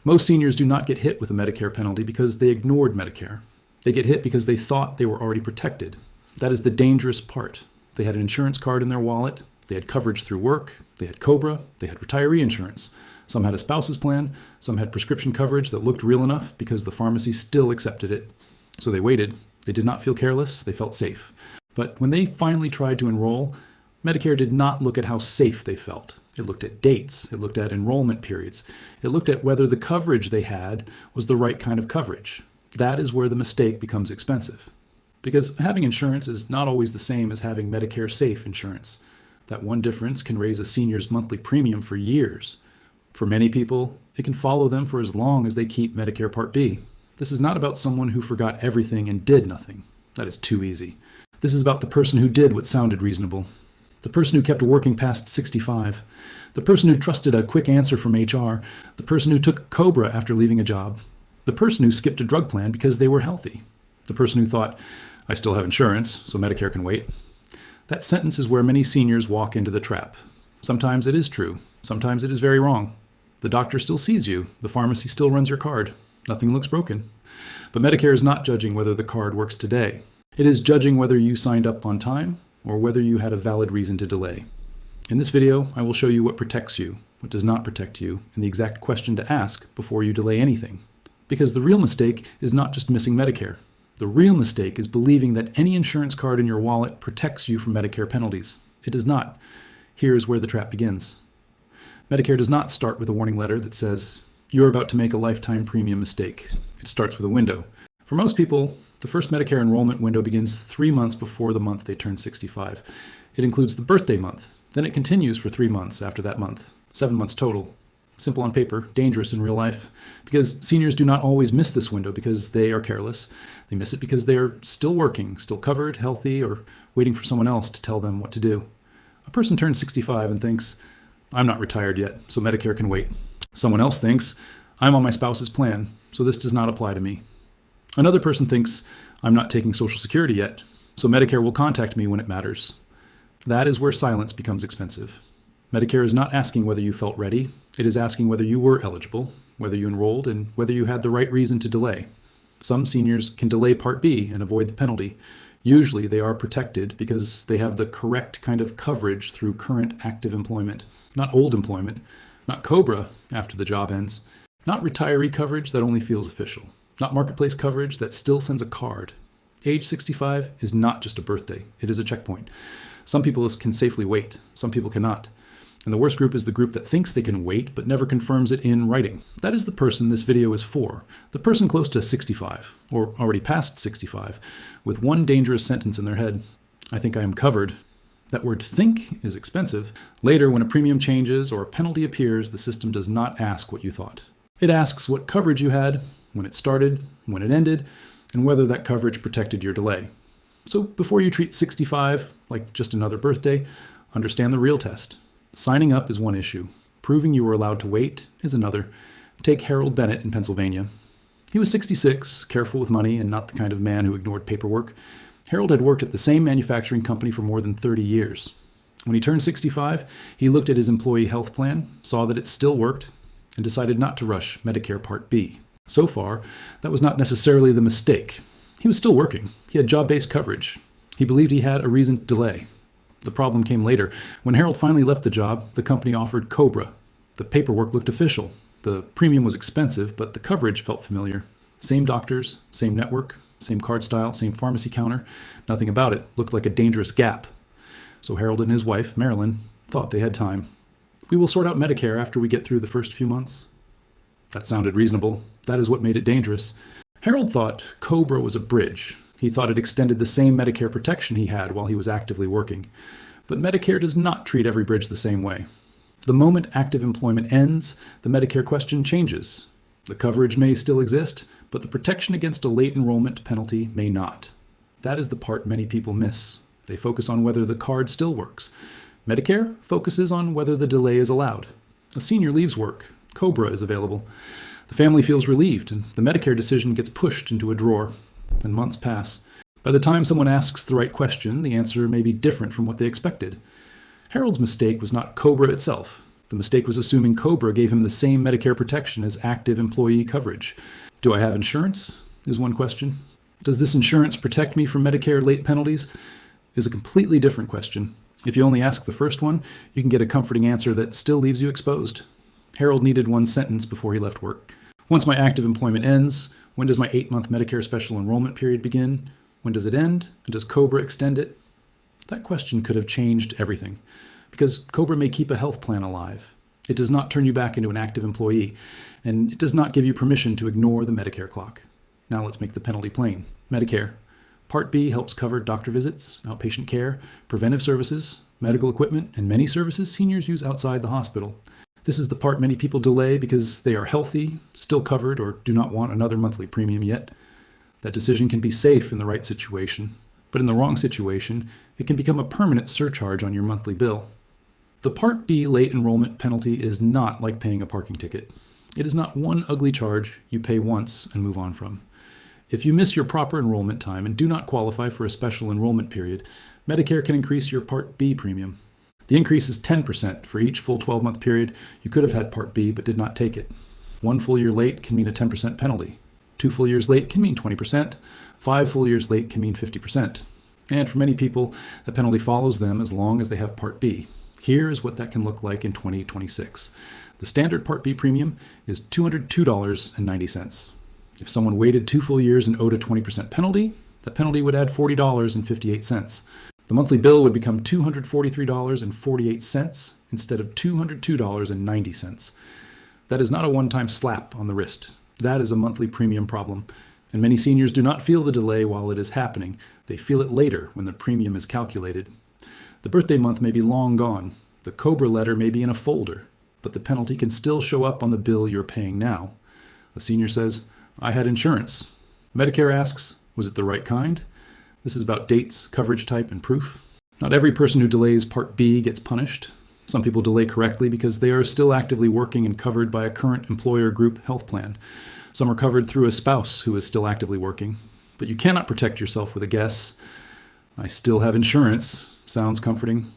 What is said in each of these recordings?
Most seniors do not get hit with a Medicare penalty because they ignored Medicare. They get hit because they thought they were already protected. That is the dangerous part. They had an insurance card in their wallet, they had coverage through work, they had COBRA, they had retiree insurance. Some had a spouse's plan, some had prescription coverage that looked real enough because the pharmacy still accepted it. So they waited. They did not feel careless, they felt safe. But when they finally tried to enroll, Medicare did not look at how safe they felt. It looked at dates, it looked at enrollment periods, it looked at whether the coverage they had was the right kind of coverage. That is where the mistake becomes expensive. Because having insurance is not always the same as having Medicare-safe insurance. That one difference can raise a senior's monthly premium for years. For many people, it can follow them for as long as they keep Medicare Part B. This is not about someone who forgot everything and did nothing. That is too easy. This is about the person who did what sounded reasonable. The person who kept working past 65. The person who trusted a quick answer from HR. The person who took COBRA after leaving a job. The person who skipped a drug plan because they were healthy. The person who thought, I still have insurance, so Medicare can wait. That sentence is where many seniors walk into the trap. Sometimes it is true. Sometimes it is very wrong. The doctor still sees you. The pharmacy still runs your card. Nothing looks broken. But Medicare is not judging whether the card works today. It is judging whether you signed up on time or whether you had a valid reason to delay. In this video, I will show you what protects you, what does not protect you, and the exact question to ask before you delay anything. Because the real mistake is not just missing Medicare. The real mistake is believing that any insurance card in your wallet protects you from Medicare penalties. It does not. Here is where the trap begins. Medicare does not start with a warning letter that says, you're about to make a lifetime premium mistake. It starts with a window. For most people, the first Medicare enrollment window begins 3 months before the month they turn 65. It includes the birthday month. Then it continues for 3 months after that month. 7 months total. Simple on paper, dangerous in real life. Because seniors do not always miss this window because they are careless. They miss it because they are still working, still covered, healthy, or waiting for someone else to tell them what to do. A person turns 65 and thinks, I'm not retired yet, so Medicare can wait. Someone else thinks, I'm on my spouse's plan, so this does not apply to me. Another person thinks, I'm not taking Social Security yet, so Medicare will contact me when it matters. That is where silence becomes expensive. Medicare is not asking whether you felt ready. It is asking whether you were eligible, whether you enrolled, and whether you had the right reason to delay. Some seniors can delay Part B and avoid the penalty. Usually they are protected because they have the correct kind of coverage through current active employment, not old employment, not COBRA after the job ends, not retiree coverage that only feels official, not marketplace coverage that still sends a card. Age 65 is not just a birthday, it is a checkpoint. Some people can safely wait, some people cannot. And the worst group is the group that thinks they can wait but never confirms it in writing. That is the person this video is for. The person close to 65, or already past 65, with one dangerous sentence in their head. I think I am covered. That word think is expensive. Later, when a premium changes or a penalty appears, the system does not ask what you thought. It asks what coverage you had, when it started, when it ended, and whether that coverage protected your delay. So before you treat 65 like just another birthday, understand the real test. Signing up is one issue. Proving you were allowed to wait is another. Take Harold Bennett in Pennsylvania. He was 66, careful with money, and not the kind of man who ignored paperwork. Harold had worked at the same manufacturing company for more than 30 years. When he turned 65, he looked at his employee health plan, saw that it still worked, and decided not to rush Medicare Part B. So far, that was not necessarily the mistake. He was still working. He had job-based coverage. He believed he had a reason to delay. The problem came later. When Harold finally left the job, the company offered COBRA. The paperwork looked official. The premium was expensive, but the coverage felt familiar. Same doctors, same network, same card style, same pharmacy counter. Nothing about it looked like a dangerous gap. So Harold and his wife, Marilyn, thought they had time. We will sort out Medicare after we get through the first few months. That sounded reasonable. That is what made it dangerous. Harold thought COBRA was a bridge. He thought it extended the same Medicare protection he had while he was actively working. But Medicare does not treat every bridge the same way. The moment active employment ends, the Medicare question changes. The coverage may still exist, but the protection against a late enrollment penalty may not. That is the part many people miss. They focus on whether the card still works. Medicare focuses on whether the delay is allowed. A senior leaves work. COBRA is available. The family feels relieved, and the Medicare decision gets pushed into a drawer. And months pass. By the time someone asks the right question, the answer may be different from what they expected. Harold's mistake was not COBRA itself. The mistake was assuming COBRA gave him the same Medicare protection as active employee coverage. Do I have insurance? Is one question. Does this insurance protect me from Medicare late penalties? Is a completely different question. If you only ask the first one, you can get a comforting answer that still leaves you exposed. Harold needed one sentence before he left work. Once my active employment ends, when does my 8-month Medicare special enrollment period begin? When does it end? And does COBRA extend it? That question could have changed everything, because COBRA may keep a health plan alive. It does not turn you back into an active employee, and it does not give you permission to ignore the Medicare clock. Now let's make the penalty plain. Medicare. Part B helps cover doctor visits, outpatient care, preventive services, medical equipment, and many services seniors use outside the hospital. This is the part many people delay because they are healthy, still covered, or do not want another monthly premium yet. That decision can be safe in the right situation, but in the wrong situation, it can become a permanent surcharge on your monthly bill. The Part B late enrollment penalty is not like paying a parking ticket. It is not one ugly charge you pay once and move on from. If you miss your proper enrollment time and do not qualify for a special enrollment period, Medicare can increase your Part B premium. The increase is 10% for each full 12-month period you could have had Part B but did not take it. 1 full year late can mean a 10% penalty. 2 full years late can mean 20%. 5 full years late can mean 50%. And for many people, the penalty follows them as long as they have Part B. Here is what that can look like in 2026. The standard Part B premium is $202.90. If someone waited 2 full years and owed a 20% penalty, the penalty would add $40.58. The monthly bill would become $243.48 instead of $202.90. That is not a one-time slap on the wrist. That is a monthly premium problem. And many seniors do not feel the delay while it is happening. They feel it later when the premium is calculated. The birthday month may be long gone. The COBRA letter may be in a folder, but the penalty can still show up on the bill you're paying now. A senior says, I had insurance. Medicare asks, was it the right kind? This is about dates, coverage type, and proof. Not every person who delays Part B gets punished. Some people delay correctly because they are still actively working and covered by a current employer group health plan. Some are covered through a spouse who is still actively working. But you cannot protect yourself with a guess. I still have insurance. Sounds comforting.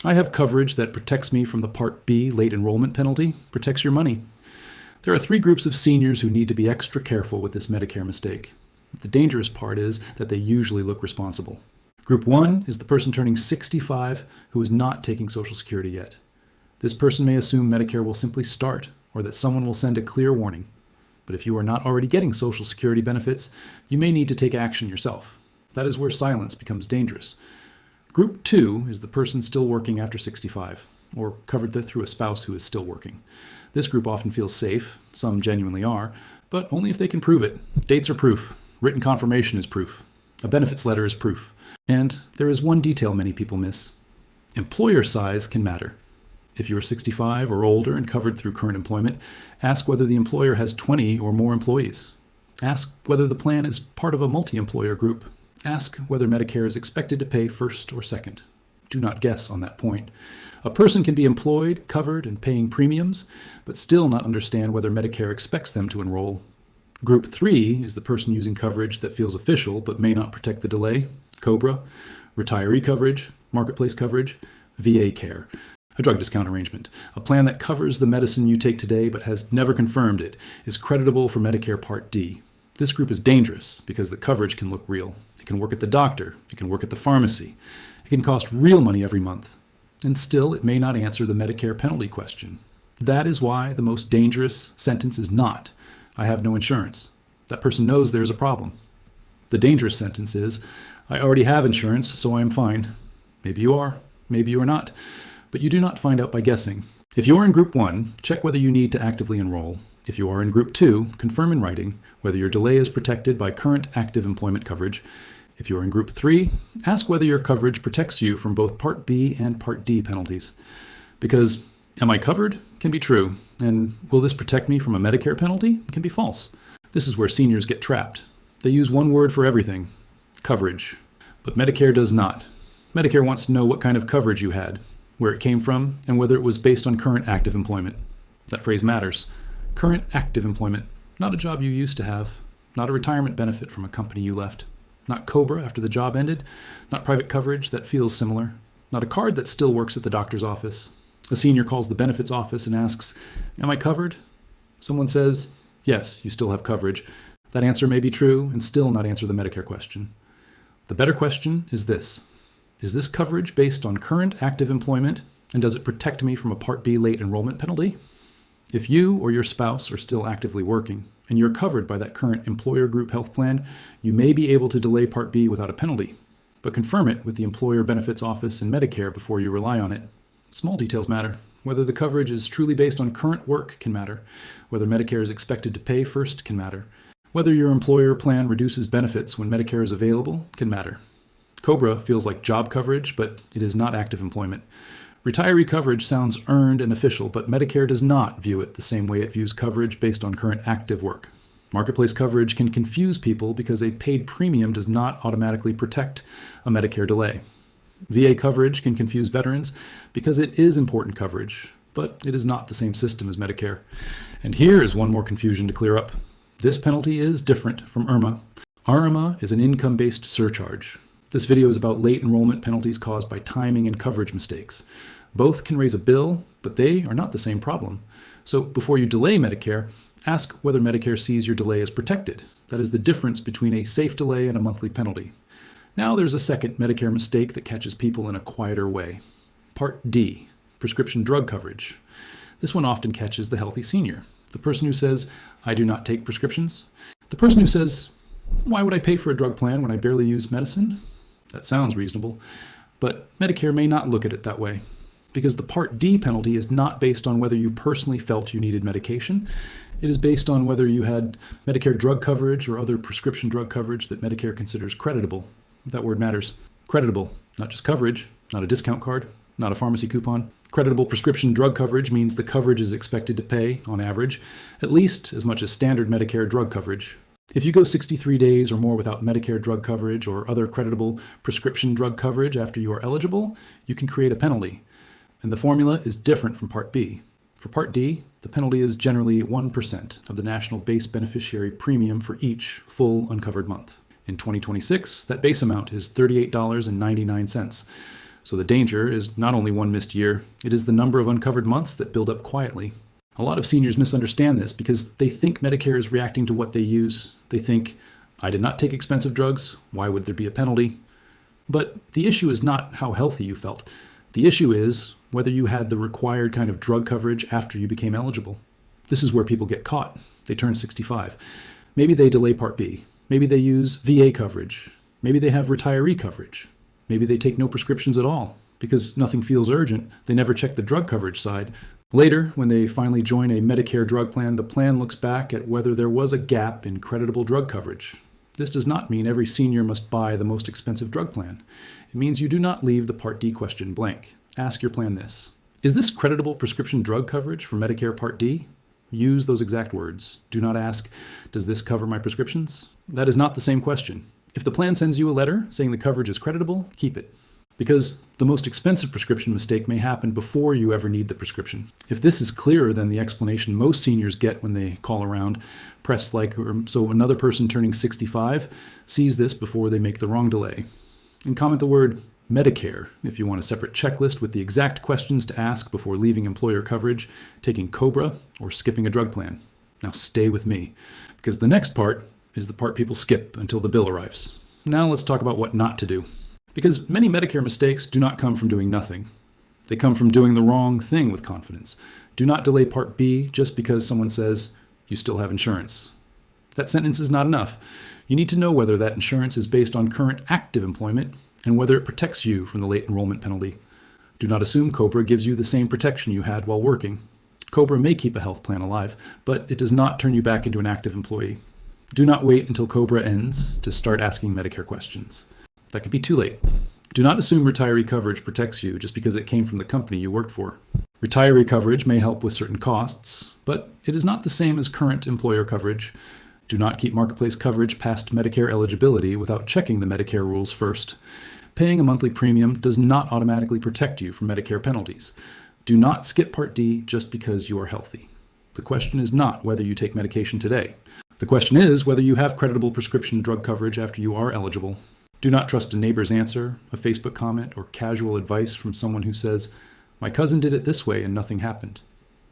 I have coverage that protects me from the Part B late enrollment penalty, protects your money. There are 3 groups of seniors who need to be extra careful with this Medicare mistake. The dangerous part is that they usually look responsible. Group 1 is the person turning 65 who is not taking Social Security yet. This person may assume Medicare will simply start or that someone will send a clear warning. But if you are not already getting Social Security benefits, you may need to take action yourself. That is where silence becomes dangerous. Group 2 is the person still working after 65, or covered through a spouse who is still working. This group often feels safe, some genuinely are, but only if they can prove it. Dates are proof. Written confirmation is proof. A benefits letter is proof. And there is one detail many people miss. Employer size can matter. If you are 65 or older and covered through current employment, ask whether the employer has 20 or more employees. Ask whether the plan is part of a multi-employer group. Ask whether Medicare is expected to pay first or second. Do not guess on that point. A person can be employed, covered, and paying premiums, but still not understand whether Medicare expects them to enroll. Group 3 is the person using coverage that feels official but may not protect the delay. COBRA, retiree coverage, marketplace coverage, VA care. A drug discount arrangement. A plan that covers the medicine you take today but has never confirmed it is creditable for Medicare Part D. This group is dangerous because the coverage can look real. It can work at the doctor. It can work at the pharmacy. It can cost real money every month. And still, it may not answer the Medicare penalty question. That is why the most dangerous sentence is not, I have no insurance. That person knows there's a problem. The dangerous sentence is, I already have insurance, so I am fine. Maybe you are, maybe you are not. But you do not find out by guessing. If you are in Group 1, check whether you need to actively enroll. If you are in Group 2, confirm in writing whether your delay is protected by current active employment coverage. If you are in Group 3, ask whether your coverage protects you from both Part B and Part D penalties. Because, am I covered? Can be true. And will this protect me from a Medicare penalty? Can be false. This is where seniors get trapped. They use one word for everything, coverage. But Medicare does not. Medicare wants to know what kind of coverage you had, where it came from, and whether it was based on current active employment. That phrase matters. Current active employment, not a job you used to have, not a retirement benefit from a company you left, not COBRA after the job ended, not private coverage that feels similar, not a card that still works at the doctor's office. A senior calls the benefits office and asks, "Am I covered?" Someone says, "Yes, you still have coverage." That answer may be true and still not answer the Medicare question. The better question is this: is this coverage based on current active employment, and does it protect me from a Part B late enrollment penalty? If you or your spouse are still actively working and you're covered by that current employer group health plan, you may be able to delay Part B without a penalty, but confirm it with the employer benefits office and Medicare before you rely on it. Small details matter. Whether the coverage is truly based on current work can matter. Whether Medicare is expected to pay first can matter. Whether your employer plan reduces benefits when Medicare is available can matter. COBRA feels like job coverage, but it is not active employment. Retiree coverage sounds earned and official, but Medicare does not view it the same way it views coverage based on current active work. Marketplace coverage can confuse people because a paid premium does not automatically protect a Medicare delay. VA coverage can confuse veterans because it is important coverage, but it is not the same system as Medicare. And here is one more confusion to clear up. This penalty is different from IRMAA. IRMAA is an income-based surcharge. This video is about late enrollment penalties caused by timing and coverage mistakes. Both can raise a bill, but they are not the same problem. So before you delay Medicare, ask whether Medicare sees your delay as protected. That is the difference between a safe delay and a monthly penalty. Now there's a second Medicare mistake that catches people in a quieter way. Part D, prescription drug coverage. This one often catches the healthy senior. The person who says, "I do not take prescriptions." The person who says, "Why would I pay for a drug plan when I barely use medicine?" That sounds reasonable, but Medicare may not look at it that way, because the Part D penalty is not based on whether you personally felt you needed medication. It is based on whether you had Medicare drug coverage or other prescription drug coverage that Medicare considers creditable. That word matters. Creditable, not just coverage, not a discount card, not a pharmacy coupon. Creditable prescription drug coverage means the coverage is expected to pay, on average, at least as much as standard Medicare drug coverage. If you go 63 days or more without Medicare drug coverage or other creditable prescription drug coverage after you are eligible, you can create a penalty. And the formula is different from Part B. For Part D, the penalty is generally 1% of the national base beneficiary premium for each full uncovered month. In 2026, that base amount is $38.99. So the danger is not only one missed year, it is the number of uncovered months that build up quietly. A lot of seniors misunderstand this because they think Medicare is reacting to what they use. They think, "I did not take expensive drugs, why would there be a penalty?" But the issue is not how healthy you felt. The issue is whether you had the required kind of drug coverage after you became eligible. This is where people get caught. They turn 65. Maybe they delay Part B. Maybe they use VA coverage. Maybe they have retiree coverage. Maybe they take no prescriptions at all. Because nothing feels urgent, they never check the drug coverage side. Later, when they finally join a Medicare drug plan, the plan looks back at whether there was a gap in creditable drug coverage. This does not mean every senior must buy the most expensive drug plan. It means you do not leave the Part D question blank. Ask your plan this: is this creditable prescription drug coverage for Medicare Part D? Use those exact words. Do not ask, "Does this cover my prescriptions?" That is not the same question. If the plan sends you a letter saying the coverage is creditable, keep it. Because the most expensive prescription mistake may happen before you ever need the prescription. If this is clearer than the explanation most seniors get when they call around, press like, so another person turning 65 sees this before they make the wrong delay. And comment the word Medicare if you want a separate checklist with the exact questions to ask before leaving employer coverage, taking COBRA, or skipping a drug plan. Now stay with me, because the next part is the part people skip until the bill arrives. Now let's talk about what not to do. Because many Medicare mistakes do not come from doing nothing. They come from doing the wrong thing with confidence. Do not delay Part B just because someone says, "You still have insurance." That sentence is not enough. You need to know whether that insurance is based on current active employment and whether it protects you from the late enrollment penalty. Do not assume COBRA gives you the same protection you had while working. COBRA may keep a health plan alive, but it does not turn you back into an active employee. Do not wait until COBRA ends to start asking Medicare questions. That could be too late. Do not assume retiree coverage protects you just because it came from the company you worked for. Retiree coverage may help with certain costs, but it is not the same as current employer coverage. Do not keep marketplace coverage past Medicare eligibility without checking the Medicare rules first. Paying a monthly premium does not automatically protect you from Medicare penalties. Do not skip Part D just because you are healthy. The question is not whether you take medication today. The question is whether you have creditable prescription drug coverage after you are eligible. Do not trust a neighbor's answer, a Facebook comment, or casual advice from someone who says, My cousin did it this way and nothing happened.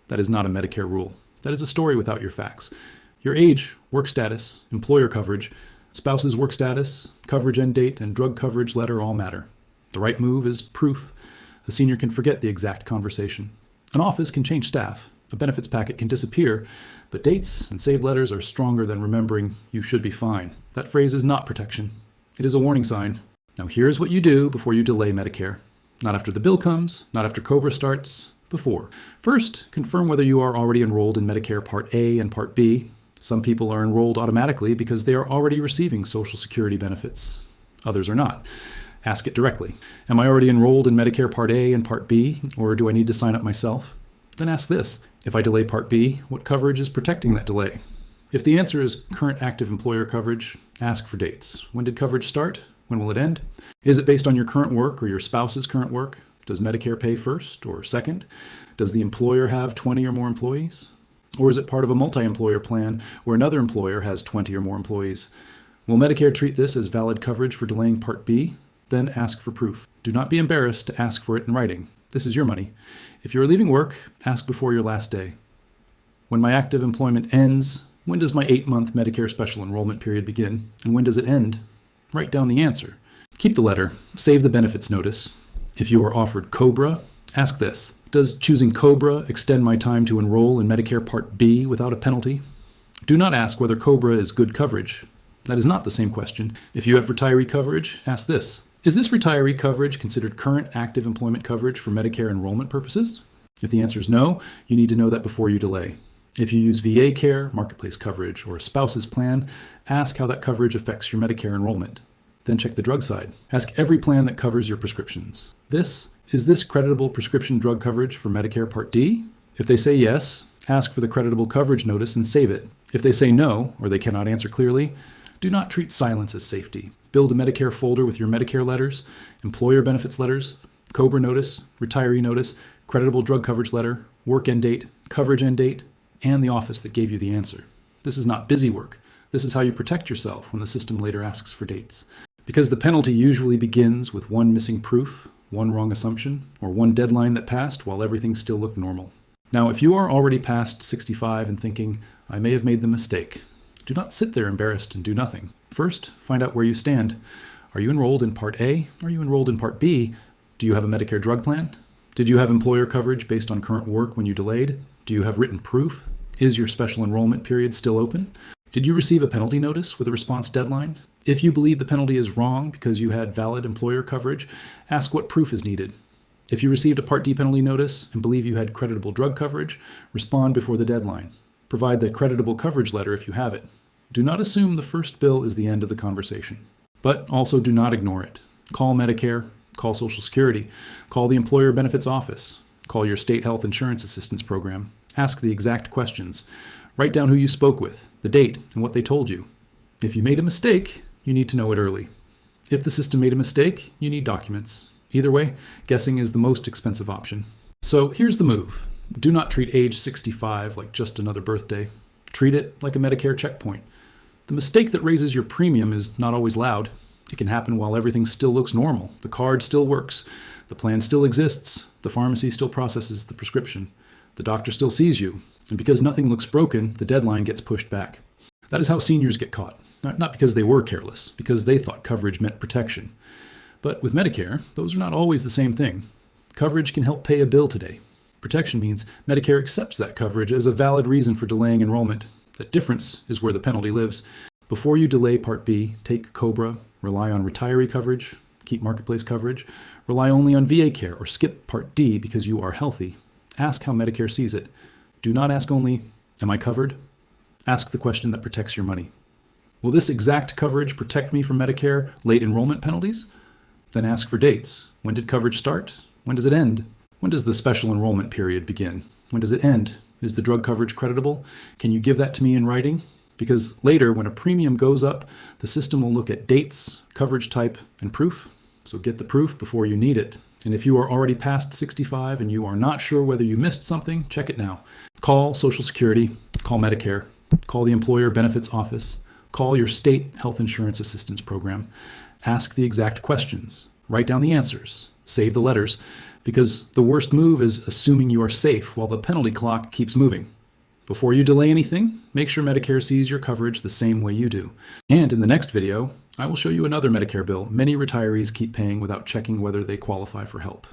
That is not a Medicare rule. That is a story without your facts. Your age, work status, employer coverage, spouse's work status, coverage end date, and drug coverage letter all matter. The right move is proof. A senior can forget the exact conversation. An office can change staff. A benefits packet can disappear. But dates and saved letters are stronger than remembering you should be fine. That phrase is not protection. It is a warning sign. Now here's what you do before you delay Medicare. Not after the bill comes, not after COBRA starts, before. First, confirm whether you are already enrolled in Medicare Part A and Part B. Some people are enrolled automatically because they are already receiving Social Security benefits. Others are not. Ask it directly. Am I already enrolled in Medicare Part A and Part B, or do I need to sign up myself? Then ask this. If I delay Part B, what coverage is protecting that delay? If the answer is current active employer coverage, ask for dates. When did coverage start? When will it end? Is it based on your current work or your spouse's current work? Does Medicare pay first or second? Does the employer have 20 or more employees? Or is it part of a multi-employer plan where another employer has 20 or more employees? Will Medicare treat this as valid coverage for delaying Part B? Then ask for proof. Do not be embarrassed to ask for it in writing. This is your money. If you are leaving work, ask before your last day. When my active employment ends, when does my 8-month Medicare special enrollment period begin? And when does it end? Write down the answer. Keep the letter. Save the benefits notice. If you are offered COBRA, ask this. Does choosing COBRA extend my time to enroll in Medicare Part B without a penalty? Do not ask whether COBRA is good coverage. That is not the same question. If you have retiree coverage, ask this. Is this retiree coverage considered current active employment coverage for Medicare enrollment purposes? If the answer is no, you need to know that before you delay. If you use VA care, marketplace coverage, or a spouse's plan, ask how that coverage affects your Medicare enrollment. Then check the drug side. Ask every plan that covers your prescriptions. Is this creditable prescription drug coverage for Medicare Part D? If they say yes, ask for the creditable coverage notice and save it. If they say no, or they cannot answer clearly, do not treat silence as safety. Build a Medicare folder with your Medicare letters, employer benefits letters, COBRA notice, retiree notice, creditable drug coverage letter, work end date, coverage end date, and the office that gave you the answer. This is not busy work. This is how you protect yourself when the system later asks for dates. Because the penalty usually begins with one missing proof, one wrong assumption, or one deadline that passed while everything still looked normal. Now, if you are already past 65 and thinking, I may have made the mistake, do not sit there embarrassed and do nothing. First, find out where you stand. Are you enrolled in Part A? Are you enrolled in Part B? Do you have a Medicare drug plan? Did you have employer coverage based on current work when you delayed? Do you have written proof? Is your special enrollment period still open? Did you receive a penalty notice with a response deadline? If you believe the penalty is wrong because you had valid employer coverage, ask what proof is needed. If you received a Part D penalty notice and believe you had creditable drug coverage, respond before the deadline. Provide the creditable coverage letter if you have it. Do not assume the first bill is the end of the conversation. But also do not ignore it. Call Medicare, call Social Security, call the Employer Benefits Office, call your state health insurance assistance program. Ask the exact questions. Write down who you spoke with, the date, and what they told you. If you made a mistake, you need to know it early. If the system made a mistake, you need documents. Either way, guessing is the most expensive option. So here's the move. Do not treat age 65 like just another birthday. Treat it like a Medicare checkpoint. The mistake that raises your premium is not always loud. It can happen while everything still looks normal. The card still works. The plan still exists. The pharmacy still processes the prescription. The doctor still sees you. And because nothing looks broken, the deadline gets pushed back. That is how seniors get caught. Not because they were careless, because they thought coverage meant protection. But with Medicare, those are not always the same thing. Coverage can help pay a bill today. Protection means Medicare accepts that coverage as a valid reason for delaying enrollment. That difference is where the penalty lives. Before you delay Part B, take COBRA, rely on retiree coverage, keep marketplace coverage, rely only on VA care, or skip Part D because you are healthy. Ask how Medicare sees it. Do not ask only, am I covered? Ask the question that protects your money. Will this exact coverage protect me from Medicare late enrollment penalties? Then ask for dates. When did coverage start? When does it end? When does the special enrollment period begin? When does it end? Is the drug coverage creditable? Can you give that to me in writing? Because later, when a premium goes up, the system will look at dates, coverage type, and proof. So get the proof before you need it. And if you are already past 65 and you are not sure whether you missed something, check it now. Call Social Security, call Medicare, call the Employer Benefits Office, call your state health insurance assistance program. Ask the exact questions. Write down the answers. Save the letters, because the worst move is assuming you are safe while the penalty clock keeps moving. Before you delay anything, make sure Medicare sees your coverage the same way you do. And in the next video, I will show you another Medicare bill many retirees keep paying without checking whether they qualify for help.